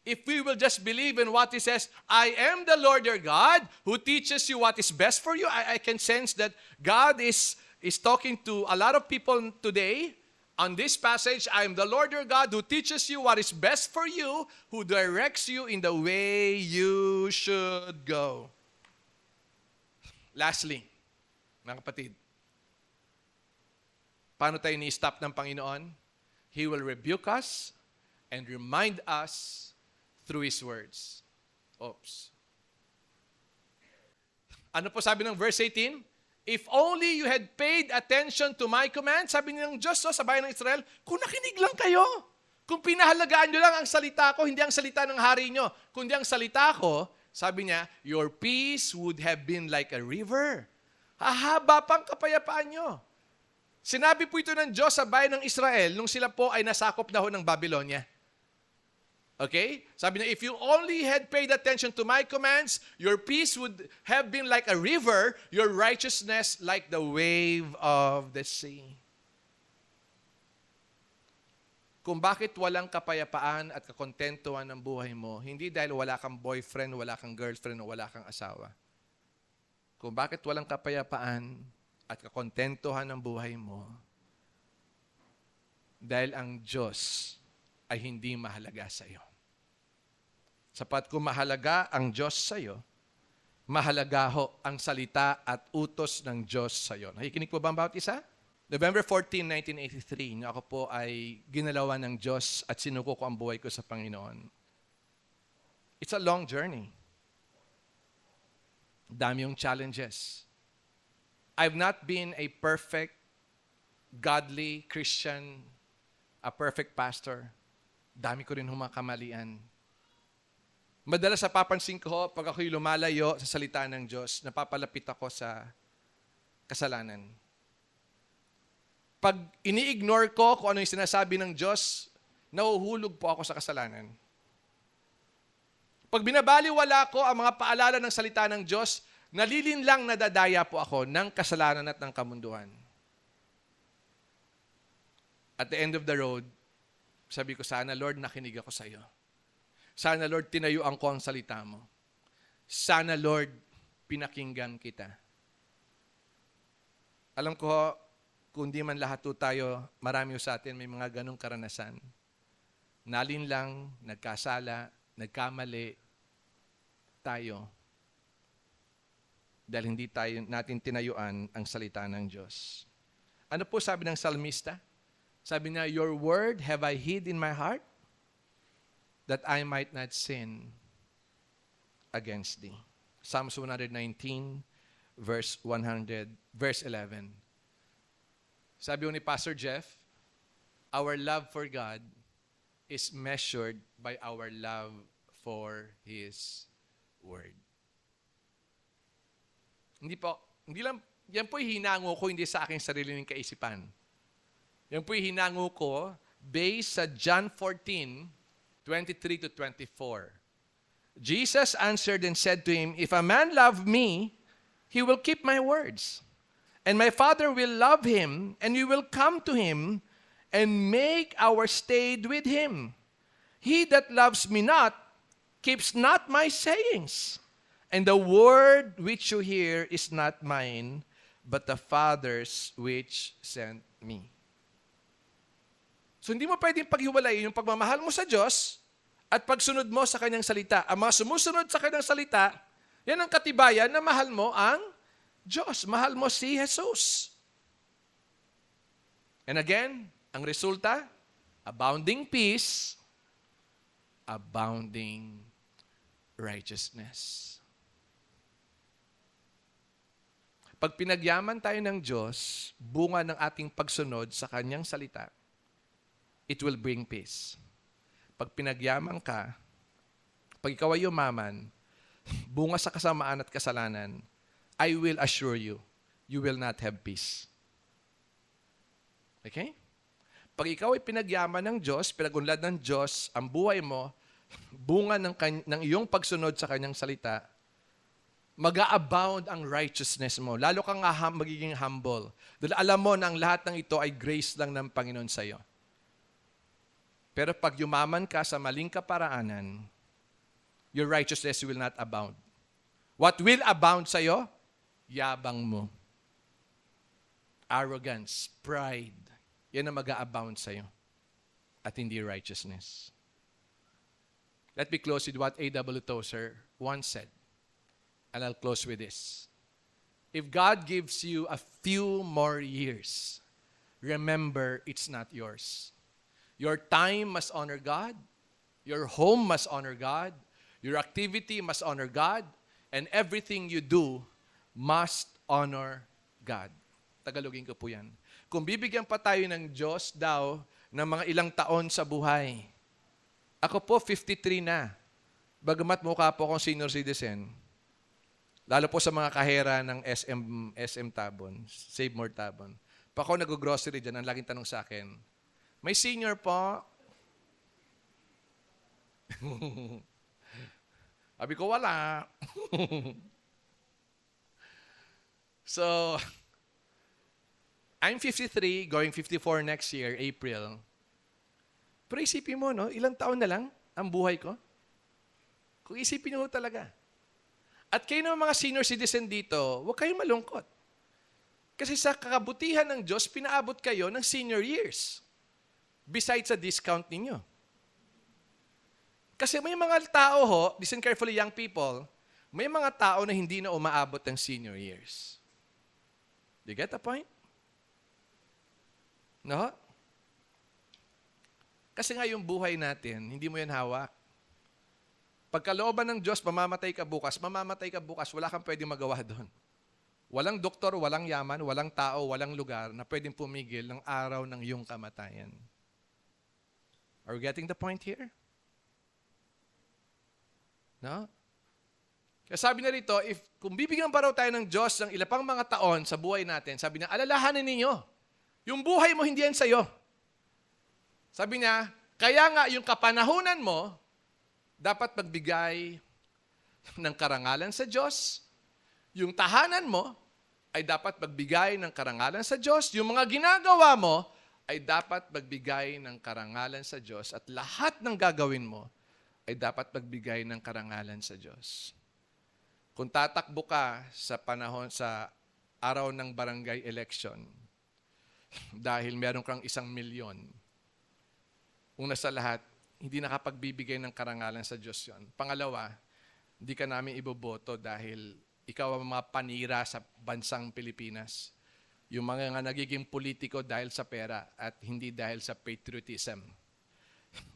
If we will just believe in what He says, I am the Lord your God who teaches you what is best for you. I can sense that God is talking to a lot of people today on this passage. I am the Lord your God who teaches you what is best for you, who directs you in the way you should go. Lastly, mga kapatid, paano tayo ni-stop ng Panginoon? He will rebuke us and remind us through His words. Oops. Ano po sabi ng verse 18? If only you had paid attention to my command, sabi ng Diyos sa bayan ng Israel, kung nakinig lang kayo, kung pinahalagaan nyo lang ang salita ko, hindi ang salita ng hari nyo, kundi ang salita ko, sabi niya, your peace would have been like a river. Hahaba pang kapayapaan nyo. Sinabi po ito ng Diyos sa bayan ng Israel nung sila po ay nasakop na ho ng Babylonia. Okay? Sabi niya, if you only had paid attention to my commands, your peace would have been like a river, your righteousness like the wave of the sea. Kung bakit walang kapayapaan at kakontentuhan ng buhay mo, hindi dahil wala kang boyfriend, wala kang girlfriend, o wala kang asawa. Kung bakit walang kapayapaan at kakontentuhan ng buhay mo, dahil ang Diyos ay hindi mahalaga sa iyo. Sapat kung mahalaga ang Diyos sa iyo, mahalaga ho ang salita at utos ng Diyos sa iyo. Nakikinig po ba ang bawat isa? November 14, 1983, nung ako po ay ginalawan ng Diyos at sinuko ko ang buhay ko sa Panginoon. It's a long journey. Dami yung challenges. I've not been a perfect, godly Christian, a perfect pastor. Dami ko rin humakamalian. Madalas napapansin ko, pag ako'y lumalayo sa salita ng Diyos, napapalapit ako sa kasalanan. Pag ini-ignore ko kung ano yung sinasabi ng Diyos, nahuhulog po ako sa kasalanan. Pag binabaliwala ko ang mga paalala ng salita ng Diyos, nalilinlang nadadaya po ako ng kasalanan at ng kamunduhan. At the end of the road, sabi ko, sana Lord, nakinig ako sa iyo. Sana Lord, tinayuan ko ang salita mo. Sana Lord, pinakinggan kita. Alam ko, kung di man lahat po tayo, marami sa atin may mga ganong karanasan. Nalinlang, nagkasala, nagkamali tayo dahil hindi natin tinayuan ang salita ng Diyos. Ano po sabi ng salmista? Sabi niya, your word have I hid in my heart that I might not sin against thee. Psalms 119, verse 11. Sabi ni Pastor Jeff, our love for God is measured by our love for His Word. Hindi lang, yan po'y hinango ko hindi sa aking sariling kaisipan. Yan po'y hinango ko based sa John 14, 23 to 24. Jesus answered and said to him, if a man love me, he will keep my words. And my Father will love him, and we will come to him and make our stay with him. He that loves me not, keeps not my sayings. And the word which you hear is not mine, but the Father's which sent me. So hindi mo pwedeng paghiwalayin yung pagmamahal mo sa Diyos at pagsunod mo sa Kanyang salita. Ang mga sumusunod sa Kanyang salita, yan ang katibayan na mahal mo ang Diyos. Mahal mo si Jesus. And again, ang resulta, abounding peace, abounding righteousness. Pag pinagyaman tayo ng Diyos, bunga ng ating pagsunod sa Kanyang salita, it will bring peace. Pag pinagyaman ka, pag ikaw ay yumaman, bunga sa kasamaan at kasalanan, I will assure you, you will not have peace. Okay? Pag ikaw ay pinagyaman ng Diyos, pinagunlad ng Diyos, ang buhay mo, bunga ng iyong pagsunod sa Kanyang salita, mag-a-abound ang righteousness mo. Lalo kang magiging humble. Dahil alam mo na ang lahat ng ito ay grace lang ng Panginoon sa iyo. Pero pag yumaman ka sa maling kaparaanan, your righteousness will not abound. What will abound sa iyo? Yabang mo. Arrogance, pride. Yan ang mag-a-abound sa iyo. At hindi righteousness. Let me close with what A.W. Tozer once said. And I'll close with this. If God gives you a few more years, remember it's not yours. Your time must honor God. Your home must honor God. Your activity must honor God. And everything you do must honor God. Tagalogin ko po yan. Kung bibigyan pa tayo ng Diyos daw ng mga ilang taon sa buhay. Ako po, 53 na. Bagamat mukha po akong senior citizen. Lalo po sa mga kahera ng SM Tabon, Save More Tabon. Pa ako nag-grocery dyan, ang laging tanong sa akin, may senior po? Sabi ko, wala. So, I'm 53, going 54 next year, April. Pero isipin mo, no? Ilang taon na lang ang buhay ko? Kung isipin nyo talaga. At kayo ng mga senior citizen dito, huwag kayong malungkot. Kasi sa kakabutihan ng Diyos, pinaabot kayo ng senior years. Besides sa discount ninyo. Kasi may mga tao ho, listen carefully young people, may mga tao na hindi na umaabot ng senior years. Do you get the point? No? Kasi nga yung buhay natin, hindi mo yan hawak. Pagkalooban ng Diyos, mamamatay ka bukas, wala kang pwedeng magawa doon. Walang doktor, walang yaman, walang tao, walang lugar na pwedeng pumigil ng araw ng iyong kamatayan. Are we getting the point here? No? Kaya sabi na rito, kung bibigyan pa raw tayo ng Diyos ng ilang pang mga taon sa buhay natin, sabi niya, alalahanin ninyo, yung buhay mo hindi yan sa'yo. Sabi niya, kaya nga yung kapanahunan mo, dapat magbigay ng karangalan sa Diyos. Yung tahanan mo ay dapat magbigay ng karangalan sa Diyos. Yung mga ginagawa mo ay dapat magbigay ng karangalan sa Diyos. At lahat ng gagawin mo ay dapat magbigay ng karangalan sa Diyos. Kung tatakbo ka sa panahon, sa araw ng barangay election, dahil meron kang 1 milyon, una sa lahat, hindi nakapagbibigay ng karangalan sa Diyos yon. Pangalawa, hindi ka namin iboboto dahil ikaw ang mga panira sa bansang Pilipinas. Yung mga nga nagiging politiko dahil sa pera at hindi dahil sa patriotism.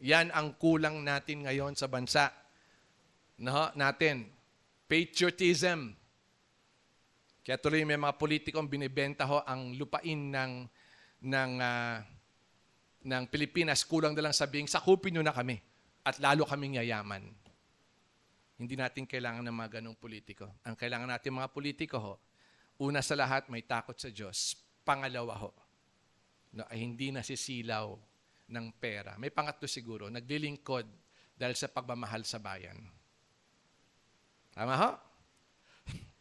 Yan ang kulang natin ngayon sa bansa. No, natin. Patriotism. Kaya tuloy may mga politikong binibenta ho ang lupain ng Pilipinas, kulang na lang sabing, sakupin nyo na kami at lalo kaming yayaman. Hindi natin kailangan ng mga ganong politiko. Ang kailangan natin mga politiko ho, una sa lahat may takot sa Diyos. Pangalawa ho, no, ay hindi nasisilaw ng pera. May pangatlo siguro, naglilingkod dahil sa pagmamahal sa bayan. Tama ho?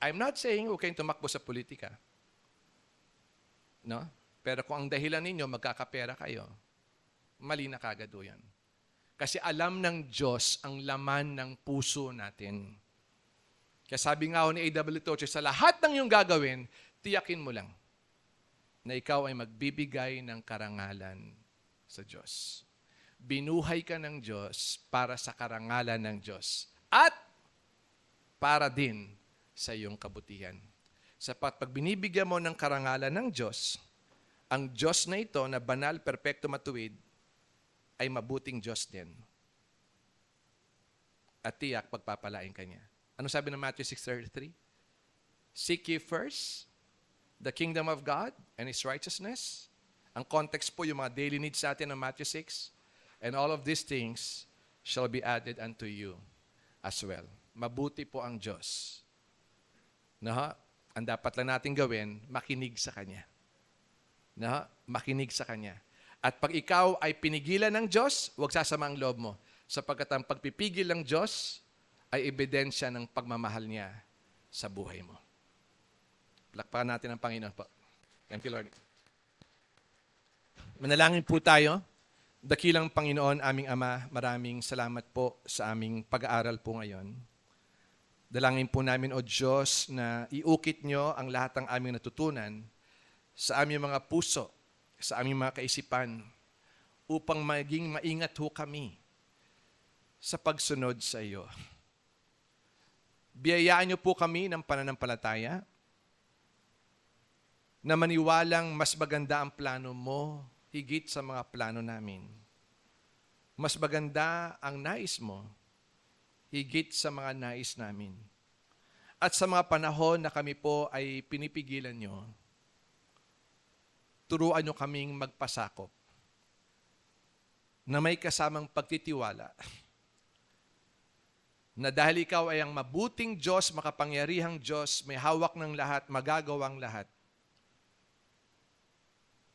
I'm not saying huwag kayong tumakbo sa politika. No? Pero kung ang dahilan ninyo, magkakapera kayo, mali na kagad yan. Kasi alam ng Diyos ang laman ng puso natin. Kaya sabi nga ni A.W. Tozer, sa lahat ng iyong gagawin, tiyakin mo lang na ikaw ay magbibigay ng karangalan sa Diyos. Binuhay ka ng Diyos para sa karangalan ng Diyos. At para din sa iyong kabutihan. Sapat pag binibigyan mo ng karangalan ng Diyos, ang Diyos na ito na banal, perpekto, matuwid, ay mabuting Diyos din. At tiyak, pagpapalain ka niya. Ano sabi ng Matthew 6:33? Seek ye first the kingdom of God and His righteousness. Ang context po, yung mga daily needs sa atin ng Matthew 6. And all of these things shall be added unto you as well. Mabuti po ang Diyos. No? Ang dapat lang natin gawin, makinig sa Kanya. No? Makinig sa Kanya. At pag ikaw ay pinigilan ng Diyos, huwag sasama ang loob mo. Sapagkat ang pagpipigil ng Diyos ay ebidensya ng pagmamahal niya sa buhay mo. Palakpakan natin ang Panginoon po. Thank you, Lord. Manalangin po tayo. Dakilang Panginoon, aming Ama, maraming salamat po sa aming pag-aaral po ngayon. Dalangin po namin, O Diyos, na iukit nyo ang lahat ng aming natutunan sa aming mga puso, sa aming mga kaisipan, upang maging maingat ho kami sa pagsunod sa iyo. Biyayaan niyo po kami ng pananampalataya na maniwalang mas maganda ang plano mo higit sa mga plano namin. Mas maganda ang nais mo higit sa mga nais namin. At sa mga panahon na kami po ay pinipigilan nyo, turuan nyo kaming magpasakop na may kasamang pagtitiwala na dahil ikaw ay ang mabuting Diyos, makapangyarihang Diyos, may hawak ng lahat, magagawang lahat,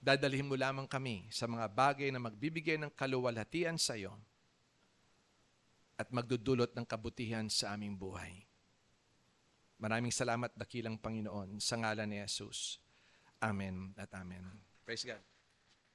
Dadalhin mo lamang kami sa mga bagay na magbibigay ng kaluwalhatian sa iyo at magdudulot ng kabutihan sa aming buhay. Maraming salamat, dakilang Panginoon, sa ngalan ni Jesus. Amen at amen. Praise God.